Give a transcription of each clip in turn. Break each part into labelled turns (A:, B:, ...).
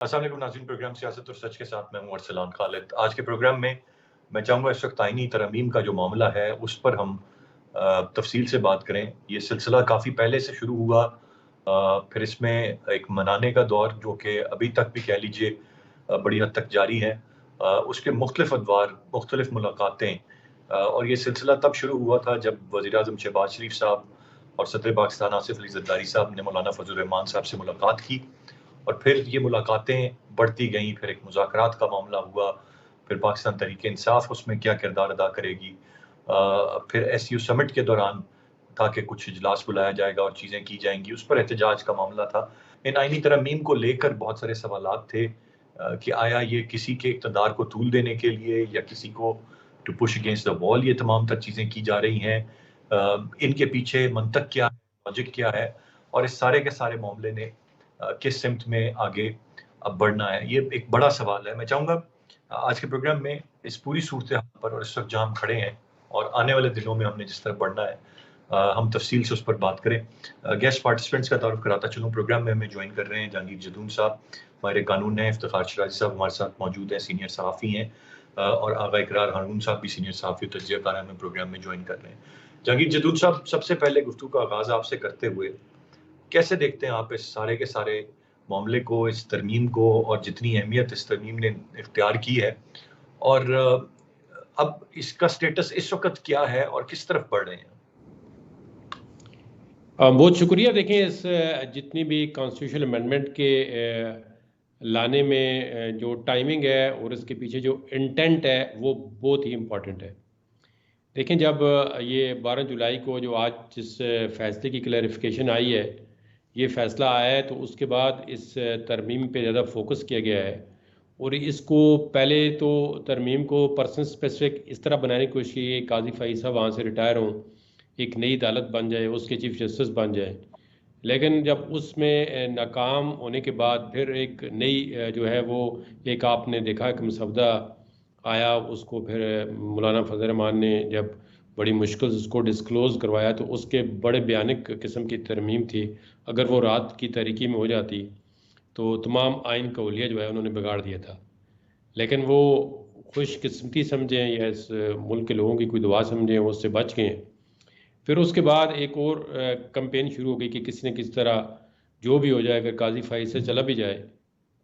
A: अस्सलाम वालेकुम नाज़रीन, प्रोग्राम सियासत और सच के साथ मैं हूं अरसलान खालिद। आज के प्रोग्राम में मैं चाहूँगा इस वक्त आईनी तरमीम का जो मामला है उस पर हम तफसील से बात करें। ये सिलसिला काफ़ी पहले से शुरू हुआ, फिर इसमें एक मनाने का दौर जो कि अभी तक भी कह लीजिए बड़ी हद तक जारी है। उसके मुख्तलिफ अदवार, मुख्तलिफ मुलाकातें, और ये सिलसिला तब शुरू हुआ था जब वज़ीर-ए-आज़म शहबाज शरीफ साहब और सदर पाकिस्तान आसिफ अली ज़रदारी साहब ने मौलाना फजल रहमान साहब से मुलाकात की। और फिर ये मुलाकातें बढ़ती गईं, फिर एक मुज़ाकरात का मामला हुआ, फिर पाकिस्तान तहरीक-ए-इंसाफ उसमें क्या किरदार अदा करेगी। फिर एससीओ समिट के दौरान था कि कुछ इजलास बुलाया जाएगा और चीज़ें की जाएँगी, उस पर एहतजाज का मामला था। इन आईनी तरमीम को लेकर बहुत सारे सवालात थे कि आया ये किसी के इक़्तिदार को तूल देने के लिए या किसी को to push against the wall ये तमाम तर चीज़ें की जा रही हैं। इनके पीछे मंतक क्या है, लॉजिक क्या है, और इस सारे के सारे मामले ने किस सिमत में आगे अब बढ़ना है, ये एक बड़ा सवाल है। मैं चाहूँगा आज के प्रोग्राम में इस पूरी सूरत-ए-हाल पर और इस वक़्त जहाँ हम खड़े हैं और आने वाले दिनों में हमने जिस तरफ बढ़ना है, हम तफ़सील से उस पर बात करें। गेस्ट पार्टिसिपेंट्स का तारुफ़ कराता चलूँ। प्रोग्राम में हमें जॉइन कर रहे हैं जहांगीर जदून साहब, माहिर कानून हैं, इफ्तिखार शराजी साहब हमारे साथ मौजूद हैं, सीनियर सहाफ़ी हैं, और आगा इकरार हारून साहब भी सीनियर सहाफ़ी और तजज़ियाकार हमें प्रोग्राम में जॉइन कर रहे हैं। जहांगीर जदून साहब, सबसे पहले गुफ्तगू का आगाज़ आपसे करते हुए कैसे देखते हैं आप इस सारे के सारे मामले को, इस तरमीम को, और जितनी अहमियत इस तरमीम ने इख्तियार की है, और अब इसका स्टेटस इस वक़्त क्या है और किस तरफ बढ़ रहे हैं?
B: बहुत शुक्रिया। देखें, इस जितनी भी कॉन्स्टिट्यूशनल अमेंडमेंट के लाने में जो टाइमिंग है और इसके पीछे जो इंटेंट है वो बहुत ही इम्पॉर्टेंट है। देखें, जब ये 12 जुलाई को जो आज जिस फैसले की क्लैरिफिकेशन आई है, ये फ़ैसला आया है, तो उसके बाद इस तरमीम पे ज़्यादा फोकस किया गया है। और इसको पहले तो तरमीम को पर्सन स्पेसिफिक इस तरह बनाने की कोशिश की, काजी फ़ाइज़ साहब वहाँ से रिटायर हों, एक नई अदालत बन जाए, उसके चीफ जस्टिस बन जाए। लेकिन जब उसमें नाकाम होने के बाद फिर एक नई जो है वो एक आपने देखा कि मसवदा आया, उसको फिर मौलाना फजल रहमान ने जब बड़ी मुश्किल से उसको डिस्क्लोज़ करवाया, तो उसके बड़े भयानक किस्म की तरमीम थी। अगर वो रात की तारीकी में हो जाती तो तमाम आइन का हुलिया जो है उन्होंने बिगाड़ दिया था। लेकिन वो खुशकिस्मती समझें या इस मुल्क के लोगों की कोई दुआ समझें, वो उससे बच गए। फिर उसके बाद एक और कैंपेन शुरू हो गई कि किसी न किसी तरह जो भी हो जाए, अगर काजी फ़ाइज़ से चला भी जाए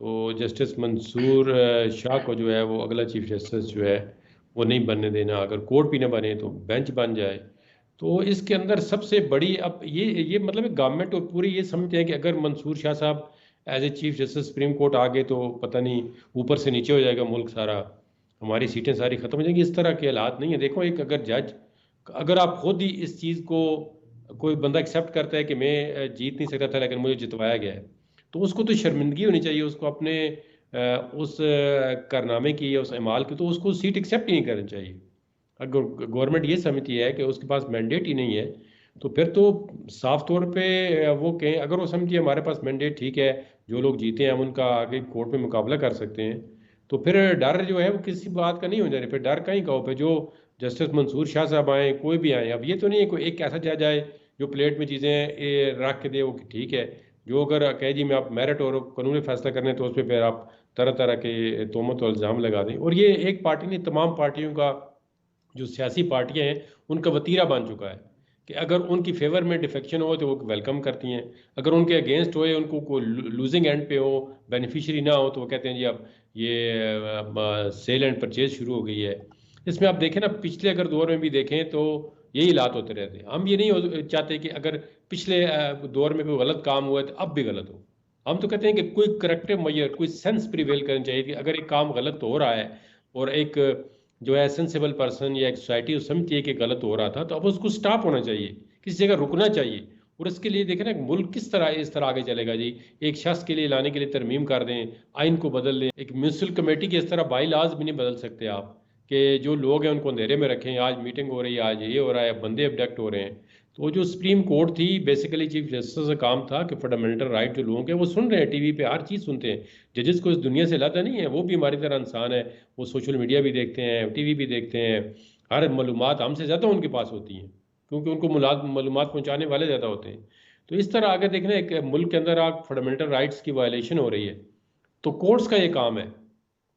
B: तो जस्टिस मंसूर शाह को जो है वो अगला चीफ जस्टिस जो है वो नहीं बनने देना। अगर कोर्ट भी ना बने तो बेंच बन जाए। तो इसके अंदर सबसे बड़ी अब ये मतलब गवर्नमेंट और पूरी ये समझते हैं कि अगर मंसूर शाह साहब as a chief justice supreme court आ गए तो पता नहीं ऊपर से नीचे हो जाएगा मुल्क सारा, हमारी सीटें सारी ख़त्म हो जाएंगी। इस तरह के हालात नहीं है। देखो, एक अगर जज, अगर आप खुद ही इस चीज़ को, कोई बंदा एक्सेप्ट करता है कि मैं जीत नहीं सकता था लेकिन मुझे जितवाया गया है, तो उसको तो शर्मिंदगी होनी चाहिए। उसको अपने उस कारनामे की या उस अमाल की, तो उसको सीट एक्सेप्ट ही नहीं करनी चाहिए। अगर गवर्नमेंट ये समझती है कि उसके पास मैंडेट ही नहीं है, तो फिर तो साफ तौर पे वो कहें, अगर वो समझिए हमारे पास मैंडेट ठीक है, जो लोग जीते हैं हम उनका आगे कोर्ट में मुकाबला कर सकते हैं, तो फिर डर जो है वो किसी बात का नहीं हो जाए। फिर डर कहीं का हो, फिर जो जस्टिस मंसूर शाह साहब आए, कोई भी आए, अब ये तो नहीं है कोई एक ऐसा जज आए जो प्लेट में चीज़ें रख के दे वो कि ठीक है। जो अगर कहे जी मैं आप मेरिट और कानूनी फैसला करने, तो उस पर फिर आप तरह तरह के तोहमत और इल्ज़ाम लगा दें। और ये एक पार्टी नहीं, तमाम पार्टियों का, जो सियासी पार्टियां हैं उनका वतीरा बन चुका है कि अगर उनकी फेवर में डिफेक्शन हो तो वो वेलकम करती हैं, अगर उनके अगेंस्ट होए, उनको कोई लूजिंग एंड पे हो, बेनिफिशियरी ना हो, तो वो कहते हैं जी अब ये सेल एंड परचेज शुरू हो गई है। इसमें आप देखें ना, पिछले अगर दौर में भी देखें तो यही हालात होते रहते हैं। हम ये नहीं चाहते कि अगर पिछले दौर में कोई गलत काम हुआ है तो अब भी गलत हो। हम तो कहते हैं कि कोई करेक्टिव मेजर, कोई सेंस प्रिवेल करनी चाहिए कि अगर एक काम गलत हो रहा है और एक जो है सेंसेबल पर्सन या एक सोसाइटी समझती है कि गलत हो रहा था, तो अब उसको स्टॉप होना चाहिए, किसी जगह रुकना चाहिए। और इसके लिए देखें ना, मुल्क किस तरह इस तरह आगे चलेगा जी। एक शख्स के लिए लाने के लिए तरमीम कर दें, आइन को बदल दें, एक म्यूनसिपल कमेटी की इस तरह बाई लाज भी नहीं बदल सकते आप कि जो लोग हैं उनको अंधेरे में रखें, आज मीटिंग हो रही है, आज ये हो रहा है, बंदे अबडक्ट हो रहे हैं। तो जो सुप्रीम कोर्ट थी, बेसिकली चीफ जस्टिस का काम था कि फंडामेंटल राइट जो लोगों के, वो सुन रहे हैं, टीवी पे हर चीज़ सुनते हैं। जजेस को इस दुनिया से लाता नहीं है, वो भी हमारी तरह इंसान है, वो सोशल मीडिया भी देखते हैं, टीवी भी देखते हैं। हर मालूमात हमसे ज़्यादा उनके पास होती हैं, क्योंकि उनको मालूमात पहुँचाने वाले ज़्यादा होते हैं। तो इस तरह आगे देखना, एक मुल्क के अंदर आप फंडामेंटल राइट्स की वायलेशन हो रही है, तो कोर्ट्स का ये काम है,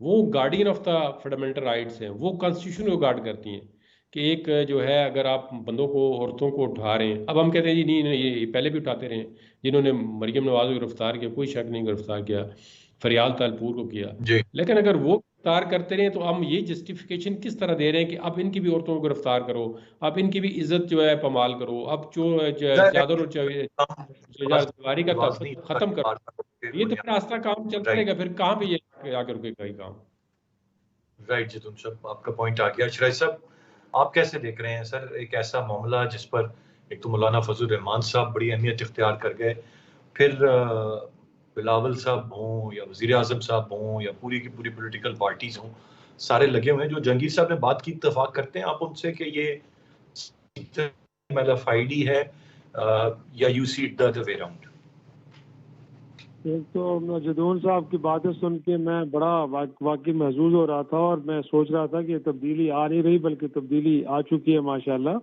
B: वो guardian of the fundamental rights हैं, वो कॉन्स्टिट्यूशन को गार्ड करती हैं कि एक जो है अगर आप बंदों को, औरतों को उठा रहे हैं, अब हम कहते हैं जी नहीं नहीं, ये पहले भी उठाते रहे हैं, जिन्होंने मरियम नवाज को गिरफ्तार किया, कोई शक नहीं गिरफ्तार किया, फरियाल तालपुर को किया,
A: जी
B: लेकिन अगर वो गिरफ्तार करते रहे तो हम ये जस्टिफिकेशन किस तरह दे रहे हैं कि अब इनकी भी औरतों को गिरफ्तार करो, अब इनकी भी इज्जत जो है पमाल करो, अब जो चादर और चौधारी का
A: आवाज नहीं
B: तसल्लुत खत्म करो। ये तो फिर आस्था काम चलता रहेगा, फिर कहाँ पे ये आके रुकेगा ये काम।
A: राइट जितुन साहब, आपका पॉइंट आ गया। शराय साहब, आप कैसे देख रहे हैं सर एक ऐसा मामला जिस पर एक तो मौलाना फजल रहमान साहब बड़ी अहमियत इख्तियार कर गए, फिर बिलावल साहब हों या वजीर आजम साहब हों या पूरी की पूरी पॉलिटिकल पार्टीज हों, सारे लगे हुए हैं। जो जंगीर साहब ने बात की, इत्तेफाक करते हैं आप उनसे कि ये मैलाफाइडी है या you see it the other way around?
C: एक तो जदून साहब की बातें सुन के मैं बड़ा वाकई महसूस हो रहा था और मैं सोच रहा था कि तब्दीली आ नहीं रही बल्कि तब्दीली आ चुकी है माशाल्लाह।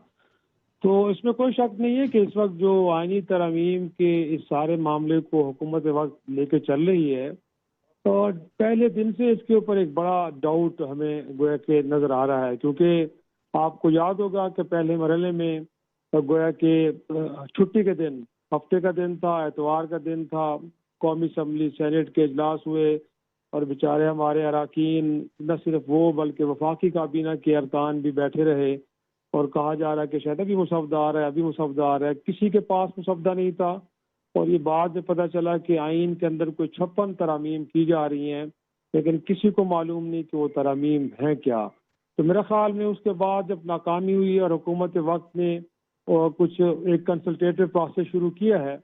C: तो इसमें कोई शक नहीं है कि इस वक्त जो आईनी तरमीम के इस सारे मामले को हुकूमत वक्त लेके चल रही है, और पहले दिन से इसके ऊपर एक बड़ा डाउट हमें गोया के नजर आ रहा है, क्योंकि आपको याद होगा कि पहले मरहले में गोया के छुट्टी के दिन, हफ्ते का दिन था, एतवार का दिन था, कौमी असम्बली सेनेट के इजलास हुए और बेचारे हमारे अरकान, न सिर्फ वो बल्कि वफाकी काबीना के अरकान भी बैठे रहे और कहा जा रहा है कि शायद अभी मुसवदा आ रहा है, अभी मुसवदा आ रहा है। किसी के पास मुसवदा नहीं था और ये बाद में पता चला कि आइन के अंदर कोई 56 तरामीम की जा रही हैं, लेकिन किसी को मालूम नहीं कि वो तरामीम हैं क्या। तो मेरे ख्याल में उसके बाद जब नाकामी हुई और हुकूमत वक्त ने कुछ एक कंसल्टेटिव प्रोसेस शुरू किया है,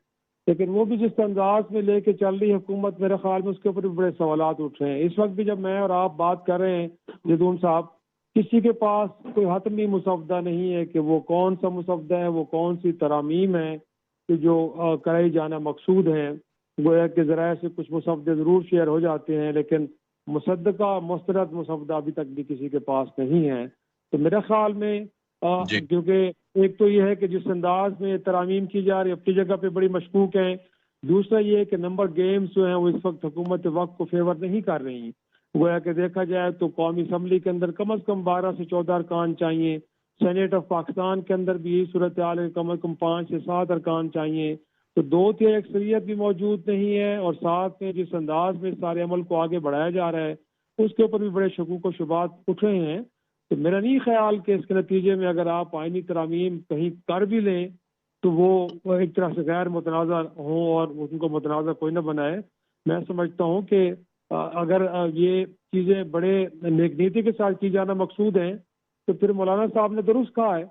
C: लेकिन वो भी जिस अंदाज में लेके चल रही है हुकूमत, मेरे ख्याल में उसके ऊपर भी बड़े सवालात उठ रहे हैं। इस वक्त भी जब मैं और आप बात कर रहे हैं जदून साहब, किसी के पास कोई हतमी मुसवदा नहीं है कि वो कौन सा मुसवदा है, वो कौन सी तरामीम है कि जो कराई जाना मकसूद है। गोया के ज़राए से कुछ मुसवदे ज़रूर शेयर हो जाते हैं, लेकिन मुसद्दका मुस्तरद मुसवदा अभी तक भी किसी के पास नहीं है। तो मेरे ख्याल में क्योंकि एक तो ये है कि जिस अंदाज में तरामीम की जा रही है अपनी जगह पे बड़ी मशकूक है, दूसरा ये है कि नंबर गेम्स जो हैं वो इस वक्त हुकूमत वक्त को फेवर नहीं कर रही। गोया कि देखा जाए तो कौमी असम्बली के अंदर कम अज़ कम 12 से 14 अरकान चाहिए, सेनेट ऑफ पाकिस्तान के अंदर भी यही सूरत हाल है, कम अज़ कम 5 से 7 अरकान चाहिए। तो 2/3 अक्सरियत भी मौजूद नहीं है और साथ में जिस अंदाज में सारे अमल को आगे बढ़ाया जा रहा है उसके ऊपर भी बड़े शकूक व शुबात उठ रहे हैं। तो मेरा नहीं ख्याल कि इसके नतीजे में अगर आप आइनी तरामीम कहीं कर भी लें तो वो एक तरह से गैर मुतनाज़ा हों और उनको मुतनाज़ा कोई ना बनाए। मैं समझता हूँ कि अगर ये चीज़ें बड़े नेक नीति के साथ की जाना मकसूद हैं तो फिर मौलाना साहब ने दुरुस्त कहा है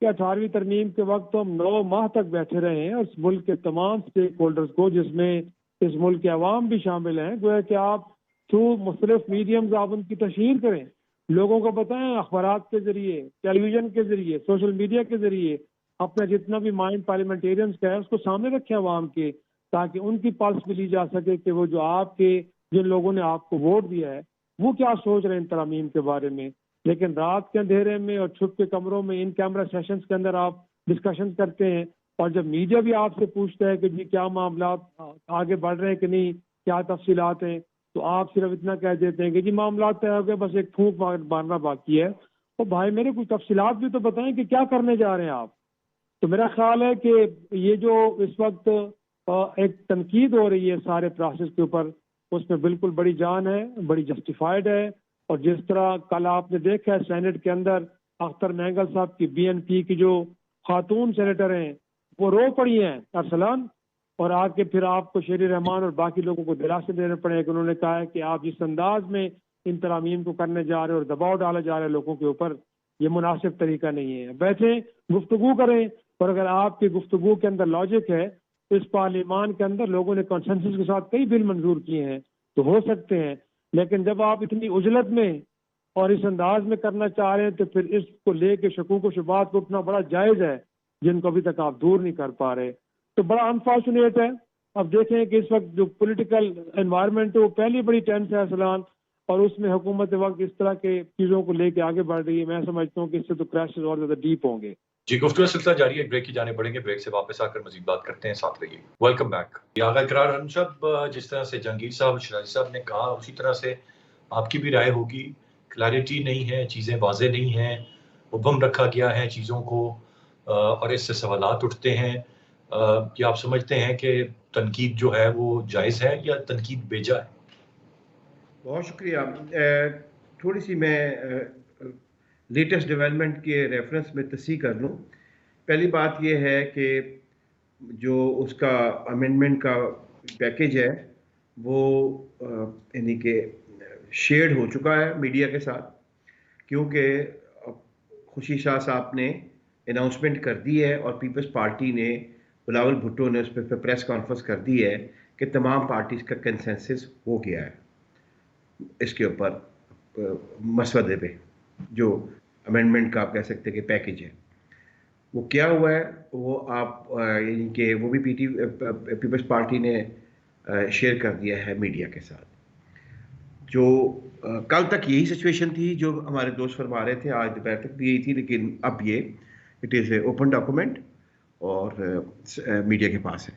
C: कि 18वीं तरमीम के वक्त हम 9 माह तक बैठे रहे हैं और इस मुल्क के तमाम स्टेक होल्डर्स को, जिसमें इस मुल्क के अवाम भी शामिल हैं, गोया कि आप थ्रू मुख्तलिफ मीडियम्स आप उनकी तशहीर करें, लोगों को बताएं, अखबारात के जरिए, टेलीविजन के जरिए, सोशल मीडिया के जरिए, अपना जितना भी माइंड पार्लियामेंटेरियंस का है उसको सामने रखें अवाम के, ताकि उनकी पल्स भी ली जा सके कि वो जो आपके जिन लोगों ने आपको वोट दिया है वो क्या सोच रहे हैं इन तरामीम के बारे में। लेकिन रात के अंधेरे में और छुप के कमरों में इन कैमरा सेशंस के अंदर आप डिस्कशन करते हैं और जब मीडिया भी आपसे पूछता है कि जी क्या मामला आगे बढ़ रहे हैं कि नहीं, क्या तफसीलात हैं, तो आप सिर्फ इतना कह देते हैं कि जी मामला तय हो गए, बस एक फूंक मारना बाकी है। तो भाई मेरे कुछ तफसीलात भी तो बताएं कि क्या करने जा रहे हैं आप। तो मेरा ख्याल है कि ये जो इस वक्त एक तनकीद हो रही है सारे प्रोसेस के ऊपर, उसमें बिल्कुल बड़ी जान है, बड़ी जस्टिफाइड है। और जिस तरह कल आपने देखा है सेनेट के अंदर अख्तर महंगल साहब की BNP की जो खातून सेनेटर हैं वो रो पड़ी हैं अरसलान, और आके फिर आपको शेर रहमान और बाकी लोगों को दिलासे देने पड़े कि उन्होंने कहा है कि आप जिस अंदाज में इन तरामीम को करने जा रहे हैं और दबाव डाला जा रहा है लोगों के ऊपर, ये मुनासिब तरीका नहीं है। बैठे गुफ्तगू करें, और अगर आपकी गुफ्तगू के अंदर लॉजिक है तो इस पार्लियामान के अंदर लोगों ने कंसेंसस के साथ कई बिल मंजूर किए हैं तो हो सकते हैं। लेकिन जब आप इतनी उजलत में और इस अंदाज में करना चाह रहे हैं तो फिर इसको लेके शकूक व शुबात को उठना बड़ा जायज़ है, जिनको अभी तक आप दूर नहीं कर पा रहे। तो बड़ा अनफॉर्चुनेट है। अब देखें कि इस वक्त जो पॉलिटिकल एनवायरनमेंट है वो पहली बड़ी टेंस है असलान, और उसमें हुकूमत वक्त इस तरह के चीज़ों को लेके आगे बढ़ रही है। मैं समझता हूँ कि इससे तो क्रैशेस और ज़्यादा डीप होंगे।
A: जी, गुफ्तगू सिलसिला जारी है, ब्रेक की जाने पड़ेंगे, ब्रेक से वापस आकर मजीद बात करते हैं, साथ रहिए। Welcome back. आगा इकरार हम सब, जिस तरह से जहांगीर साहब, शराजी साहब ने कहा, उसी तरह से आपकी भी राय होगी। क्लैरिटी नहीं है, चीज़ें वाज़ेह नहीं हैं, मुबहम रखा गया है चीज़ों को, और इससे सवालात उठते हैं कि आप समझते हैं कि तनकीद जो है वो जायज़ है या तनकीद बेजा है?
D: बहुत शुक्रिया। थोड़ी सी मैं लेटेस्ट डेवलपमेंट के रेफरेंस में तस्सीह कर लूँ। पहली बात यह है कि जो उसका अमेंडमेंट का पैकेज है वो यानी कि शेयर्ड हो चुका है मीडिया के साथ, क्योंकि खुशी शाह साहब ने अनाउंसमेंट कर दी है और पीपल्स पार्टी ने, बिलावल भुट्टो ने उस पर प्रेस कॉन्फ्रेंस कर दी है कि तमाम पार्टीज़ का कंसेंसस हो गया है इसके ऊपर मसवदे पे, जो अमेंडमेंट का आप कह सकते हैं कि पैकेज है। वो क्या हुआ है वो आप यानी कि वो भी पीपल्स पार्टी ने शेयर कर दिया है मीडिया के साथ। जो कल तक यही सिचुएशन थी जो हमारे दोस्त फरमा रहे थे, आज दोपहर तक भी यही थी, लेकिन अब ये it is a open document और मीडिया के पास है।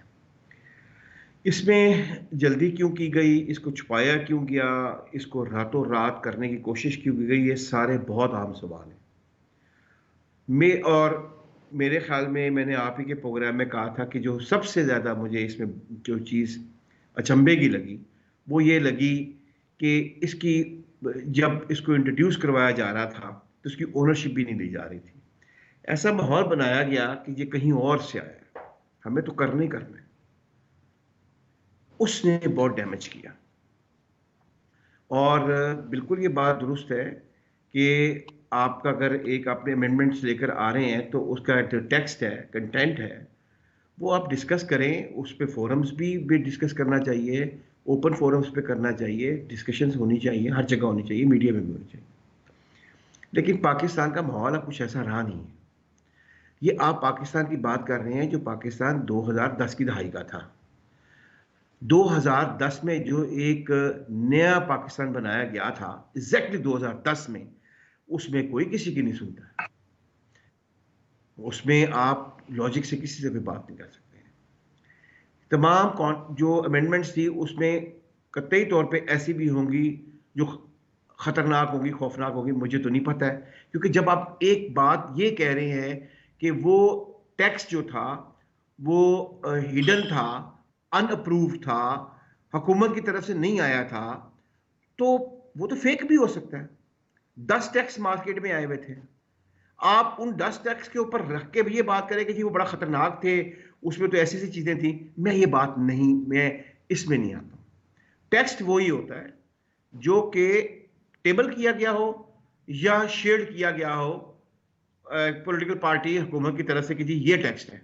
D: इसमें जल्दी क्यों की गई, इसको छुपाया क्यों गया, इसको रातों रात करने की कोशिश क्यों की गई, ये सारे बहुत आम सवाल हैं। और मेरे ख्याल में मैंने आप ही के प्रोग्राम में कहा था कि जो सबसे ज़्यादा मुझे इसमें जो चीज़ अचंभे की लगी वो ये लगी कि इसकी जब इसको इंट्रोड्यूस करवाया जा रहा था तो उसकी ओनरशिप भी नहीं ली जा रही थी। ऐसा माहौल बनाया गया कि ये कहीं और से आया है, हमें तो करना ही करना है। उसने बहुत डैमेज किया। और बिल्कुल ये बात दुरुस्त है कि आपका अगर एक अपने अमेंडमेंट्स लेकर आ रहे हैं तो उसका जो टेक्स्ट है, कंटेंट है, वो आप डिस्कस करें। उस पर फोरम्स भी डिस्कस करना चाहिए, ओपन फोरम्स पे करना चाहिए, डिस्कशंस होनी चाहिए, हर जगह होनी चाहिए, मीडिया में भी होनी चाहिए। लेकिन पाकिस्तान का माहौल अब कुछ ऐसा रहा नहीं है। ये आप पाकिस्तान की बात कर रहे हैं जो पाकिस्तान 2010 की दहाई का था। 2010 में जो एक नया पाकिस्तान बनाया गया था, एग्जैक्टली 2010 में, उसमें कोई किसी की नहीं सुनता। उसमें आप लॉजिक से किसी से भी बात नहीं कर सकते हैं। तमाम जो अमेंडमेंट्स थी उसमें कतई तौर पे ऐसी भी होंगी जो खतरनाक होगी, खौफनाक होगी, मुझे तो नहीं पता है। क्योंकि जब आप एक बात ये कह रहे हैं कि वो टैक्स जो था वो हिडन था, अनअप्रूव था, हुकूमत की तरफ से नहीं आया था, तो वो तो फेक भी हो सकता है। 10 टैक्स मार्केट में आए हुए थे, आप उन 10 टैक्स के ऊपर रख के भी ये बात करें कि जी वो बड़ा खतरनाक थे, उसमें तो ऐसी ऐसी चीजें थी। मैं इसमें नहीं आता। टेक्स्ट वही होता है जो कि टेबल किया गया हो या शेयर किया गया हो पॉलिटिकल पार्टी, हुकूमत की तरफ से कि जी ये टेक्स्ट है।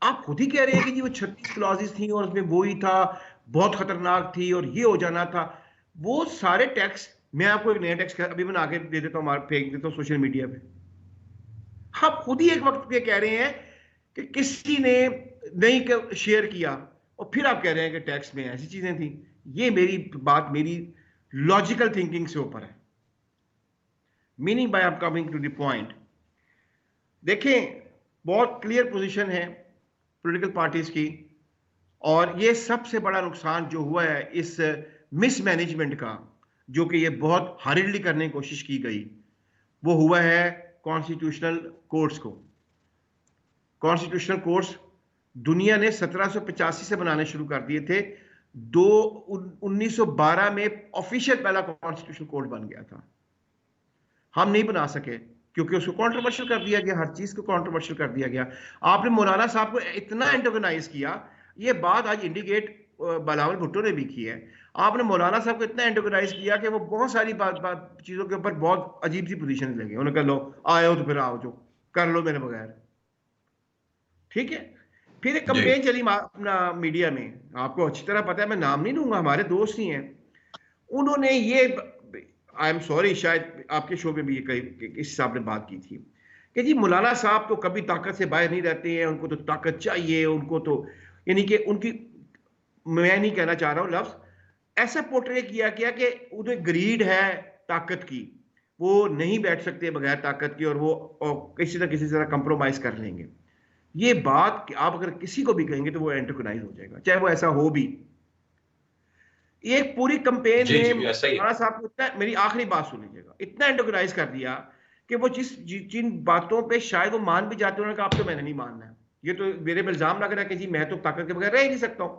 D: आप खुद ही कह रहे हैं कि जी वो 36 क्लॉजेस थी और उसमें वो ही था, बहुत खतरनाक थी और ये हो जाना था। वो सारे टैक्स, मैं आपको एक नया टैक्स अभी बना के दे देता हूँ, फेंक देता हूँ सोशल मीडिया पे। आप खुद ही एक वक्त पे कह रहे हैं कि किसी ने नहीं शेयर किया और फिर आप कह रहे हैं कि टैक्स में ऐसी चीजें थी। ये मेरी लॉजिकल थिंकिंग से ऊपर है। Meaning by I am coming to the point. देखें, बहुत क्लियर पोजीशन है पॉलिटिकल पार्टीज की, और ये सबसे बड़ा नुकसान जो हुआ है इस मिसमैनेजमेंट का, जो कि ये बहुत हरिडली करने की कोशिश की गई, वो हुआ है कॉन्स्टिट्यूशनल कोर्ट्स को। कॉन्स्टिट्यूशनल कोर्ट्स दुनिया ने 1785 से बनाने शुरू कर दिए थे। 1912 में ऑफिशियल पहला कॉन्स्टिट्यूशनल कोर्ट बन गया था। हम नहीं बना सके क्योंकि उसको कंट्रोवर्शियल कर दिया गया, हर चीज को कंट्रोवर्शियल कर दिया गया। आपने मौलाना साहब को इतना एंटेगोनाइज किया, ये बात आज इंडिकेट बिलावल भुट्टो ने भी की है। आपने मौलाना साहब को इतना एंटेगोनाइज किया कि वो बहुत सारी चीजों के ऊपर बहुत अजीब सी पोजीशन लगे। उन्होंने कहा लो आए हो तो फिर आओ, जो कर लो मेरे बगैर, ठीक है। फिर एक कंपेन चली अपना मीडिया में, आपको अच्छी तरह पता है, मैं नाम नहीं लूंगा, हमारे दोस्त ही हैं। उन्होंने ये, आई एम सॉरी, शायद आपके शो में भी ये इस हिसाब ने बात की थी कि जी मौलाना साहब तो कभी ताकत से बाहर नहीं रहते हैं, उनको तो ताकत चाहिए, उनको तो यानी कि उनकी, मैं नहीं कहना चाह रहा हूं लफ्ज, ऐसा पोर्ट्रे किया गया कि उन्हें ग्रीड है ताकत की, वो नहीं बैठ सकते बगैर ताकत के, और वो किसी न किसी तरह कंप्रोमाइज कर लेंगे। ये बात कि आप अगर किसी को भी कहेंगे तो वो एंटरकोनाइज हो जाएगा, चाहे वो ऐसा हो भी। एक पूरी कंपेन
A: जी
D: में
A: जी ऐसा ही है।
D: राणा साहब को इतना, मेरी आखिरी बात सुन लीजिएगा, इतना एंटरकोनाइज कर दिया कि वो जिन बातों पे शायद वो मान भी जाते हैं, उन्होंने कहा अब तो मैंने नहीं मानना है, ये तो मेरे पे इल्जाम लग रहा है कि जी मैं तो ताकत के बगैर रह ही नहीं सकता हूं,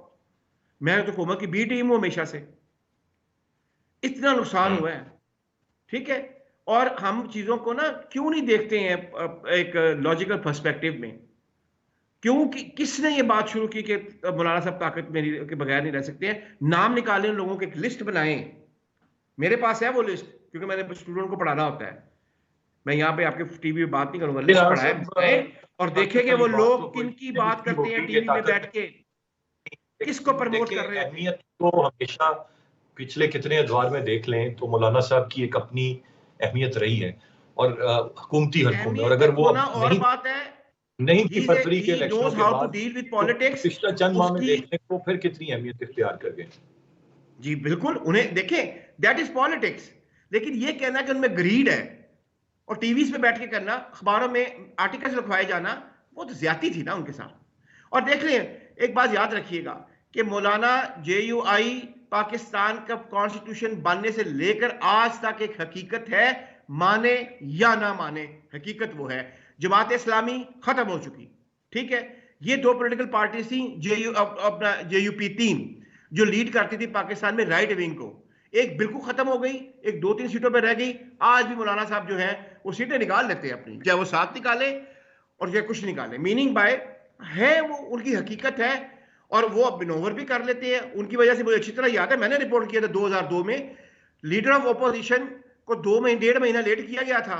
D: मैं तो हुकूमत की बी टीम हूं हमेशा से। इतना नुकसान हुआ है, ठीक है। और हम चीजों को ना क्यों नहीं देखते हैं एक लॉजिकल पर्सपेक्टिव में? क्यों किसने ये बात शुरू की कि मौलाना साहब ताकत मेरी के बगैर नहीं रह सकते हैं? नाम निकालें उन लोगों के, एक लिस्ट बनाएं। मेरे पास है वो लिस्ट, क्योंकि मैंने स्टूडेंट को पढ़ाना होता है। मैं यहाँ पे आपके टीवी में बात नहीं करूंगा, लिस्ट पढ़ाए और देखें कि वो लोग किन की बात करते हैं टीवी में बैठ के, किसको प्रमोट कर रहे हैं।
A: अहमियत को हमेशा पिछले कितने अदवार में देख लें तो मौलाना साहब की एक अपनी अहमियत रही है और हुकूमती हलकों में, और अगर वो
D: और बात है
A: नहीं भी फरवरी के इलेक्शनों के बाद
D: पॉलिटिक्स,
A: पिछला चंद माह में देख लें तो फिर कितनी अहमियत इख्तियार कर गए।
D: जी बिल्कुल, उन्हें देखें, दैट इज पॉलिटिक्स। लेकिन ये कहना कि उनमें ग्रीड है और टीवी पे बैठ के करना, अखबारों में आर्टिकल्स लिखवाए जाना, वो तो ज्यादती थी ना उनके साथ। और देख लें, एक बात याद रखिएगा कि मौलाना JUI पाकिस्तान का कॉन्स्टिट्यूशन बनने से लेकर आज तक एक हकीकत है, माने या ना माने, हकीकत वो है। जमात इस्लामी खत्म हो चुकी, ठीक है। ये दो पॉलिटिकल पार्टी थी, अपना JUP-3 जो लीड करती थी पाकिस्तान में राइट विंग को, एक बिल्कुल खत्म हो गई, एक 2-3 सीटों पर रह गई। आज भी मौलाना साहब जो है वो सीटें निकाल लेते हैं अपनी, चाहे वो 7 निकाले और चाहे कुछ निकाले, मीनिंग बाय है, वो उनकी हकीकत है। और वो अब बिनोवर भी कर लेते हैं, उनकी वजह से मुझे अच्छी तरह याद है, मैंने रिपोर्ट किया था 2002 में, लीडर ऑफ ओपोजिशन को 1.5 महीना लेट किया गया था,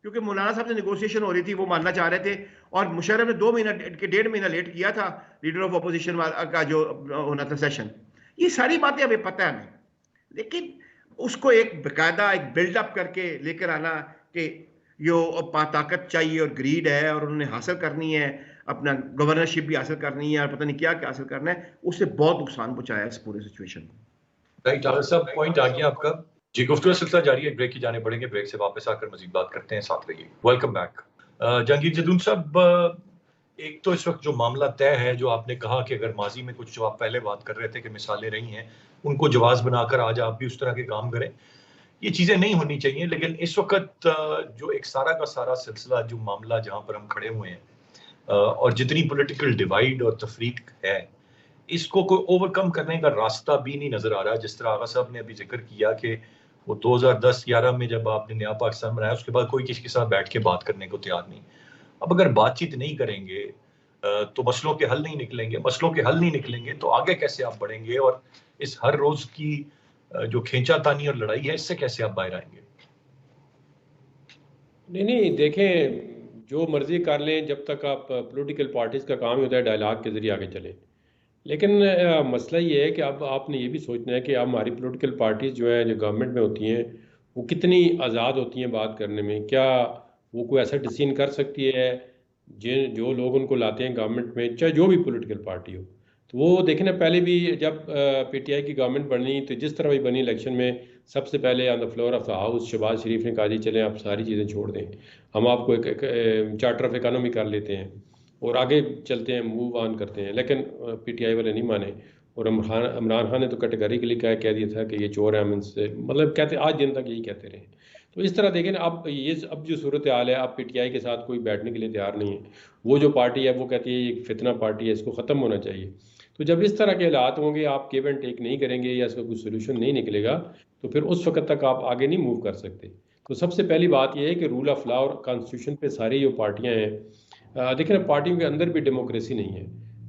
D: क्योंकि मौलाना साहब से नेगोशिएशन हो रही थी, वो मानना चाह रहे थे, और मुशर्रफ ने 1.5 महीना लेट किया था लीडर ऑफ ओपोजिशन का जो होना था सेशन। ये सारी बातें हमें पता है हमें, लेकिन उसको एक बाकायदा एक बिल्डअप करके लेकर आना कि यो ताकत चाहिए और ग्रीड है और उन्होंने हासिल करनी है, अपना गवर्नरशिप भी हासिल करनी है और पता नहीं क्या क्या हासिल करना है, उससे बहुत नुकसान पहुंचाया इस पूरे सिचुएशन को।
A: राइट आर साहब, पॉइंट आ गया आपका। जी, गुफ्तगू सिलसिला जारी है, ब्रेक की जाने पड़ेंगे, ब्रेक से वापस आकर मजीद बात करते हैं, साथ रहिए। Welcome back. जहांगीर जदून साहब, एक तो इस वक्त जो मामला तय है, जो आपने कहा कि अगर माजी में कुछ जो आप पहले बात कर रहे थे कि मिसालें रही हैं, उनको जवाज बनाकर आज आप भी उस तरह के काम करें, ये चीज़ें नहीं होनी चाहिए। लेकिन इस वक्त जो एक सारा का सारा सिलसिला, जो मामला जहाँ पर हम खड़े हुए हैं, और जितनी पॉलिटिकल डिवाइड और तफरीक है, इसको कोई ओवरकम करने का रास्ता भी नहीं नजर आ रहा। जिस तरह आगा साहब ने अभी जिक्र किया कि वो 2010-11 में जब आपने नया पाकिस्तान बनाया, उसके बाद कोई किसी के साथ बैठ के बात करने को तैयार नहीं। अब अगर बातचीत नहीं करेंगे तो मसलों के हल नहीं निकलेंगे, मसलों के हल नहीं निकलेंगे तो आगे कैसे आप बढ़ेंगे, और इस हर रोज की जो खींचातानी और लड़ाई है, इससे कैसे आप बाहर आएंगे?
B: नहीं देखें, जो मर्जी कर लें, जब तक आप पॉलिटिकल पार्टीज़ का काम ही होता है डायलॉग के ज़रिए आगे चलें। लेकिन मसला ये है कि अब आपने ये भी सोचना है कि अब हमारी पॉलिटिकल पार्टीज़ जो हैं, जो गवर्नमेंट में होती हैं, वो कितनी आज़ाद होती हैं बात करने में। क्या वो कोई ऐसा डिसीजन कर सकती है जो लोग उनको लाते हैं गवर्नमेंट में, चाहे जो भी पॉलिटिकल पार्टी हो। तो वो देखना, पहले भी जब PTI की गवर्नमेंट बनी तो जिस तरह भी बनी इलेक्शन में, सबसे पहले on the floor of the house Shahbaz Sharif ने कहा जी चलें आप सारी चीज़ें छोड़ दें, हम आपको एक चार्टर ऑफ इकानमी कर लेते हैं और आगे चलते हैं, मूव ऑन करते हैं। लेकिन PTI वाले नहीं माने, और इमरान खान ने तो कैटेगरिकली कह दिया था कि ये चोर है, हम इनसे, मतलब कहते आज दिन तक यही कहते रहे। तो इस तरह देखें अब अब जो सूरत हाल है, अब PTI के साथ कोई बैठने के लिए तैयार नहीं है। वो जो पार्टी है वो कहती है ये एक फितना पार्टी है, इसको ख़त्म होना चाहिए। तो जब इस तरह के हालात होंगे, आप गिव एंड टेक नहीं करेंगे या इसका कोई सोल्यूशन नहीं निकलेगा, तो फिर उस वक्त तक आप आगे नहीं मूव कर सकते। तो सबसे पहली बात यह है कि रूल ऑफ लॉ और कॉन्स्टिट्यूशन पे सारी जो पार्टियां हैं, देखिए ना, पार्टियों के अंदर भी डेमोक्रेसी नहीं है।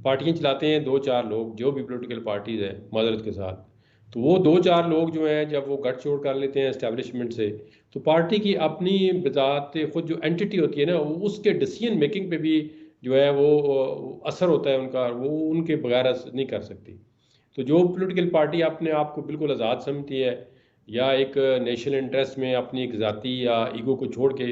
B: पार्टियां चलाते हैं 2-4 लोग, जो भी पॉलिटिकल पार्टीज है माजरत के साथ। तो वो 2-4 लोग जो हैं, जब वो गठजोड़ कर लेते हैं एस्टेब्लिशमेंट से, तो पार्टी की अपनी बिजात खुद जो एंटिटी होती है ना, उसके डिसीजन मेकिंग पे भी जो है वो असर होता है उनका, वो उनके बगैर नहीं कर सकती। तो जो पॉलिटिकल पार्टी अपने आप को बिल्कुल आज़ाद समझती है या एक नेशनल इंटरेस्ट में अपनी एक ज़ाती या ईगो को छोड़ के,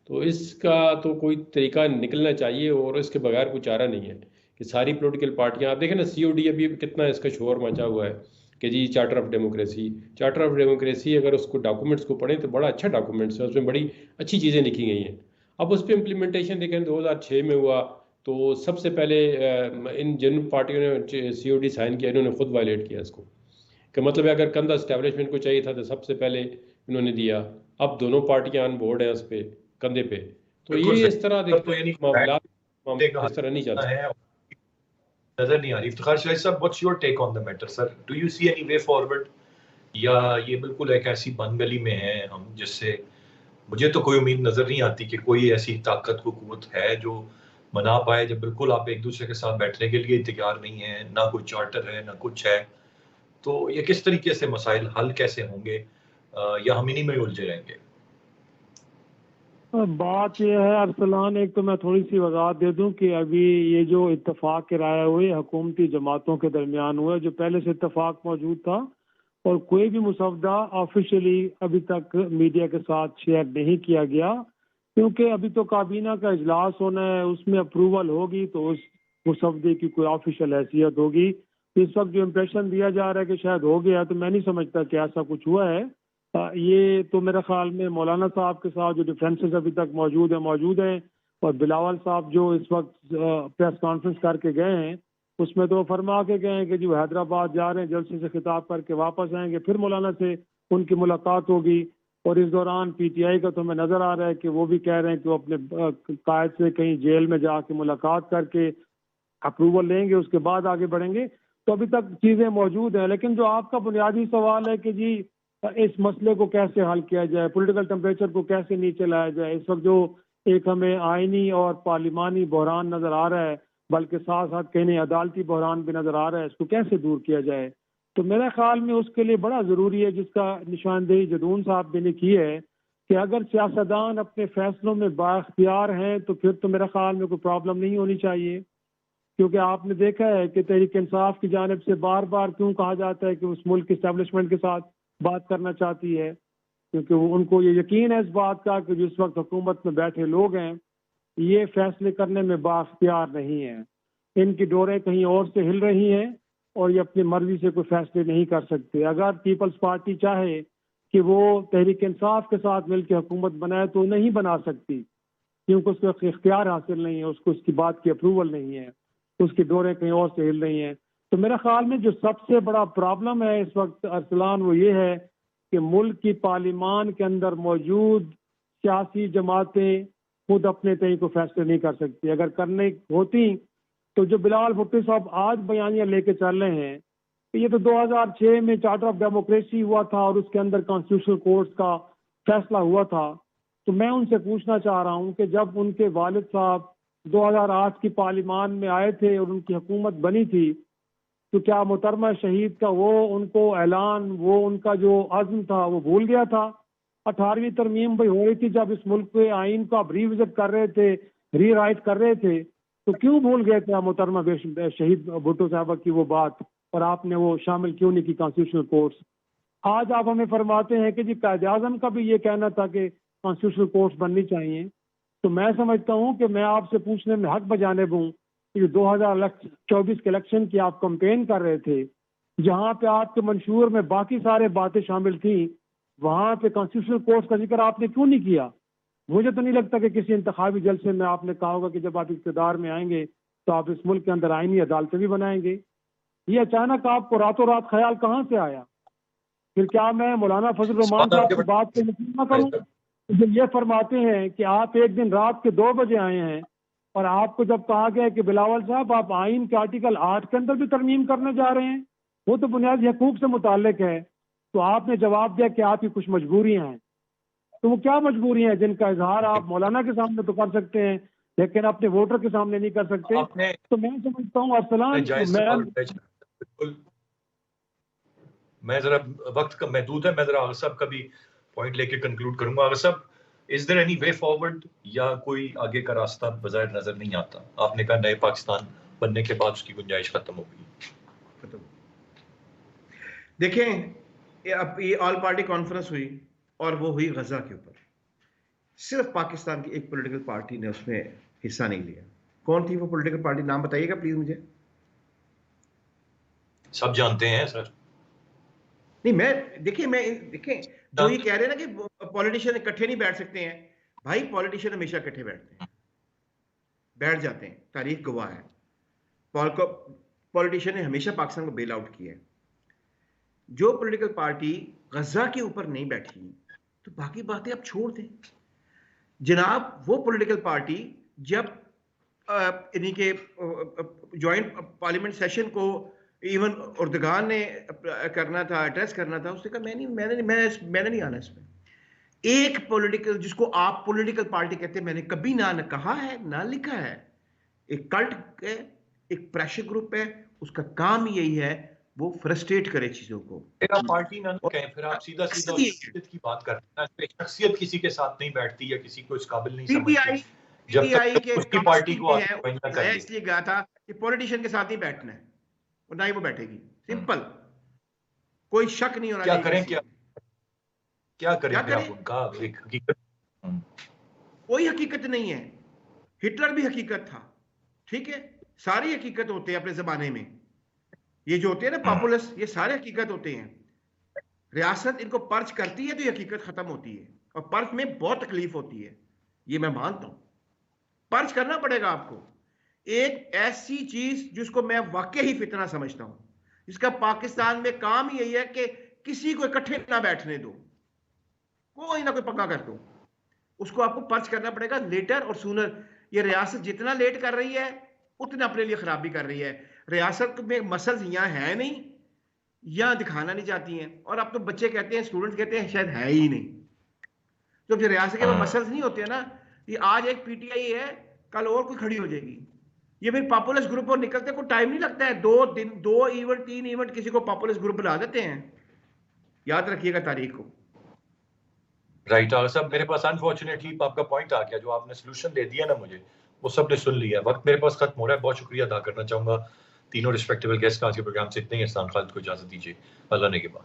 B: तो इसका तो कोई तरीका निकलना चाहिए, और इसके बगैर कोई चारा नहीं है कि सारी पॉलिटिकल पार्टियां, आप देखें ना COD अभी कितना इसका शोर मचा हुआ है कि जी चार्टर ऑफ डेमोक्रेसी अगर उसको डॉक्यूमेंट्स को पढ़ें तो बड़ा अच्छा डॉक्यूमेंट्स है, उसमें बड़ी अच्छी चीज़ें लिखी गई हैं। अब उस पर इम्प्लीमेंटेशन देखें 2006 में हुआ तो सबसे पहले इन जिन पार्टियों ने COD साइन किया इन्होंने खुद वायलेट किया इसको, कि मतलब अगर कंधा इस्टेब्लिशमेंट को चाहिए था तो सबसे पहले इन्होंने दिया। अब दोनों पार्टियां ऑन बोर्ड हैं उस पे कंधे पे, तो ये इस तरह
A: तो
B: देखते
A: यानी
B: हैं मामला इस तरह नहीं चल
A: है नजर नहीं आ रही। इफ्तिखार शाहिद साहब, what's your take on the matter sir? Do you see any way forward, या ये बिल्कुल एक ऐसी बंदगली में है हम जिससे मुझे तो कोई उम्मीद नजर नहीं आती कि कोई ऐसी ताकत को कुव्वत है जो मना पाए, जब बिल्कुल आप एक दूसरे के साथ बैठने के लिए तैयार नहीं है, ना कोई चार्टर है ना कुछ है, तो ये किस तरीके से मसाइल हल कैसे होंगे, या हम इन्हीं में उलझे रहेंगे?
C: बात यह है अरसलान, एक तो मैं थोड़ी सी वजाहत दे दूं कि अभी ये जो इत्तेफाक के राय हुए हुकूमती जमातों के दरमियान हुआ, जो पहले से इत्तेफाक मौजूद था और कोई भी मुसवदा ऑफिशियली अभी तक मीडिया के साथ शेयर नहीं किया गया, क्योंकि अभी तो काबीना का इजलास होना है, उसमें अप्रूवल होगी तो उस मुसवदे की कोई ऑफिशियल हैसियत होगी। इस वक्त जो इम्प्रेशन दिया जा रहा है कि शायद हो गया, तो मैं नहीं समझता कि ऐसा कुछ हुआ है। ये तो मेरे ख्याल में मौलाना साहब के साथ जो डिफरेंसेस अभी तक मौजूद हैं, और बिलावल साहब जो इस वक्त प्रेस कॉन्फ्रेंस करके गए हैं उसमें तो फरमा के गए हैं कि जो हैदराबाद जा रहे हैं जलसे से खिताब करके वापस आएंगे, फिर मौलाना से उनकी मुलाकात होगी। और इस दौरान PTI का तो हमें नजर आ रहा है कि वो भी कह रहे हैं कि वो अपने कायद से कहीं जेल में जाके मुलाकात करके अप्रूवल लेंगे, उसके बाद आगे बढ़ेंगे। तो अभी तक चीजें मौजूद हैं, लेकिन जो आपका बुनियादी सवाल है कि जी इस मसले को कैसे हल किया जाए, पॉलिटिकल टेम्परेचर को कैसे नीचे लाया जाए, इस वक्त जो एक हमें आईनी और पार्लिमानी बहरान नजर आ रहा है, बल्कि साथ साथ कहीं अदालती बहरान भी नजर आ रहा है, इसको कैसे दूर किया जाए, तो मेरे ख्याल में उसके लिए बड़ा ज़रूरी है, जिसका निशानदेही जदून साहब ने की है, कि अगर सियासतदान अपने फैसलों में बाख्तियार हैं तो फिर तो मेरे ख्याल में कोई प्रॉब्लम नहीं होनी चाहिए। क्योंकि आपने देखा है कि तहरीक इंसाफ की जानिब से बार बार क्यों कहा जाता है कि उस मुल्क की इस्टेब्लिशमेंट के साथ बात करना चाहती है, क्योंकि उनको ये यकीन है इस बात का कि जिस वक्त हुकूमत में बैठे लोग हैं ये फैसले करने में बाख्तियार नहीं है, इनकी डोरें कहीं और से हिल रही हैं और ये अपनी मर्जी से कोई फैसले नहीं कर सकते। अगर पीपल्स पार्टी चाहे कि वो तहरीक इंसाफ के साथ मिलकर हुकूमत बनाए तो नहीं बना सकती, क्योंकि उसको इख्तियार हासिल नहीं है, उसको उसकी बात की अप्रूवल नहीं है, उसकी डोरें कहीं और से हिल रही हैं। तो मेरे ख्याल में जो सबसे बड़ा प्रॉब्लम है इस वक्त अरसलान, वो ये है कि मुल्क की पार्लिमान के अंदर मौजूद सियासी जमातें खुद अपने तय को फैसले नहीं कर सकती। अगर करने होती तो जो बिलावल भुट्टो साहब आज बयानियां लेके चल रहे हैं, तो ये तो 2006 में चार्टर ऑफ डेमोक्रेसी हुआ था और उसके अंदर कॉन्स्टिट्यूशनल कोर्ट का फैसला हुआ था। तो मैं उनसे पूछना चाह रहा हूं कि जब उनके वालिद साहब 2008 की पार्लिमान में आए थे और उनकी हुकूमत बनी थी, तो क्या मोहतरमा शहीद का वो उनको ऐलान, वो उनका जो अज़्म था वो भूल गया था? 18वीं तरमीम भाई हो रही थी, जब इस मुल्क के आइन को आप रिविजिट कर रहे थे, रीराइट कर रहे थे, तो क्यों भूल गए थे मोहतरमा शहीद भुट्टो साहब की वो बात, और आपने वो शामिल क्यों नहीं की कॉन्स्टिट्यूशनल कोर्ट्स? आज आप हमें फरमाते हैं कि जी कायदे आज़म का भी ये कहना था कि कॉन्स्टिट्यूशनल कोर्ट्स बननी चाहिए। तो मैं समझता हूँ कि मैं आपसे पूछने में हक बजानिब हूँ कि 2024 के इलेक्शन की आप कैंपेन कर रहे थे, जहाँ पे आपके मंशूर में बाकी सारे बातें शामिल थी, वहाँ पे कॉन्स्टिट्यूशनल कोर्ट का जिक्र आपने क्यों नहीं किया? मुझे तो नहीं लगता कि किसी इंतखाबी जलसे में आपने कहा होगा कि जब आप इक़्तिदार में आएंगे तो आप इस मुल्क के अंदर आईनी अदालतें भी बनाएंगे। ये अचानक आपको रातों रात ख्याल कहाँ से आया? फिर क्या मैं मौलाना फजल रहमान साहब की बात पे यकीन न करूँ? जब ये फरमाते हैं कि आप एक दिन रात के 2 बजे आए हैं और आपको जब कहा गया कि बिलावल साहब आप आइन के आर्टिकल 8 के अंदर भी तरमीम करने जा रहे हैं, वो तो बुनियादी हकूक से मुताल्लिक है, तो आपने जवाब दिया कि आपकी कुछ मजबूरियां हैं। तो वो क्या मजबूरियां हैं जिनका इजहार आप मौलाना के सामने तो कर सकते हैं लेकिन अपने वोटर के सामने नहीं कर सकते? तो मैं समझता हूँ अरसलान,
A: मैं जरा वक्त का महदूद है, मैं जरा आगे साहब का भी पॉइंट लेके कंक्लूड करूंगा। आगे साहब, is there any way forward, या कोई आगे का रास्ता बजाय नजर नहीं आता? आपने कहा नए पाकिस्तान बनने के बाद उसकी गुंजाइश खत्म हो गई।
D: देखें, अब ये ऑल पार्टी कॉन्फ्रेंस हुई और वो हुई गजा के ऊपर, सिर्फ पाकिस्तान की एक पॉलिटिकल पार्टी ने उसमें हिस्सा नहीं लिया। कौन थी वो पॉलिटिकल पार्टी? नाम बताइएगा प्लीज मुझे।
A: सब जानते हैं सर।
D: नहीं, मैं देखें जो ये कह रहे हैं ना कि पॉलिटिशियन इकट्ठे नहीं बैठ सकते हैं, भाई पॉलिटिशियन हमेशा इकट्ठे बैठ जाते हैं, तारीख गवाह है। पॉलिटिशियन ने हमेशा पाकिस्तान को बेल आउट किया है। जो पॉलिटिकल पार्टी गजा के ऊपर नहीं बैठी तो बाकी बातें आप छोड़ दें जनाब। वो पॉलिटिकल पार्टी जब इन्हीं के जॉइंट पार्लियामेंट सेशन को इवन उर्दगान ने करना था, एड्रेस करना था, उसने कहा मैंने नहीं आना इसमें। एक पॉलिटिकल, जिसको आप पॉलिटिकल पार्टी कहते हैं, मैंने कभी ना कहा है ना लिखा है। एक कल्ट है, एक प्रेशर ग्रुप है, उसका काम यही है वो फ्रस्ट्रेट करे चीजों को।
A: फिर आप पार्टी ना कहें, फिर आप सीधा शख्सियत की बात करते हैं। शख्सियत किसी के साथ नहीं बैठती या किसी को इस काबिल नहीं समझती। जब तक उसकी पार्टी को
D: इसलिए गया था कि पॉलिटिशियन के साथ ही बैठना है और ना ही वो बैठेगी। सिंपल, कोई शक नहीं होना चाहिए।
A: क्या करें आप उनका एक हकीकत,
D: कोई हकीकत नहीं है। हिटलर भी हकीकत था, ठीक है, सारी हकीकत होते हैं अपने जमाने में। ये जो होते हैं ना पॉपुलस, ये सारे हकीकत होते हैं। रियासत इनको पर्च करती है तो ये हकीकत खत्म होती है, और पर्च में बहुत तकलीफ होती है, ये मैं मानता हूं। पर्च करना पड़ेगा आपको। एक ऐसी चीज जिसको मैं वाकई ही फितना समझता हूं, जिसका पाकिस्तान में काम ही यही है कि किसी को इकट्ठे ना बैठने दो, कोई ना कोई पक्का कर दो, उसको आपको पर्च करना पड़ेगा लेटर और सूनर। ये रियासत जितना लेट कर रही है उतना अपने लिए खराबी कर रही है। रियासत में मसल्स यहाँ है नहीं, यहाँ दिखाना नहीं चाहती हैं, और अब तो बच्चे कहते हैं, स्टूडेंट्स कहते हैं शायद है ही नहीं। तो जब रियासत के मसल्स नहीं होते हैं ना, ये आज एक पीटीआई है, कल और कोई खड़ी हो जाएगी। ये फिर पॉपुलस ग्रुप और निकलते को टाइम नहीं लगता है, 2 दिन 2 इवेंट 3 इवेंट किसी को पॉपुलस ग्रुप बना देते हैं। याद रखिएगा तारीख को।
A: राइट साहब, मेरे पास अनफॉर्चुनेटली आपका पॉइंट आ गया, जो आपने सोल्यूशन दे दिया ना मुझे, वो सब ने सुन लिया। वक्त मेरे पास खत्म हो रहा है। बहुत शुक्रिया अदा करना चाहूंगा तीनों रिस्पेक्टेबल गेस्ट का आज के प्रोग्राम से। इतने ही। इहसान खालिद को इजाजत दीजिए, अल्लाह ने के बाद।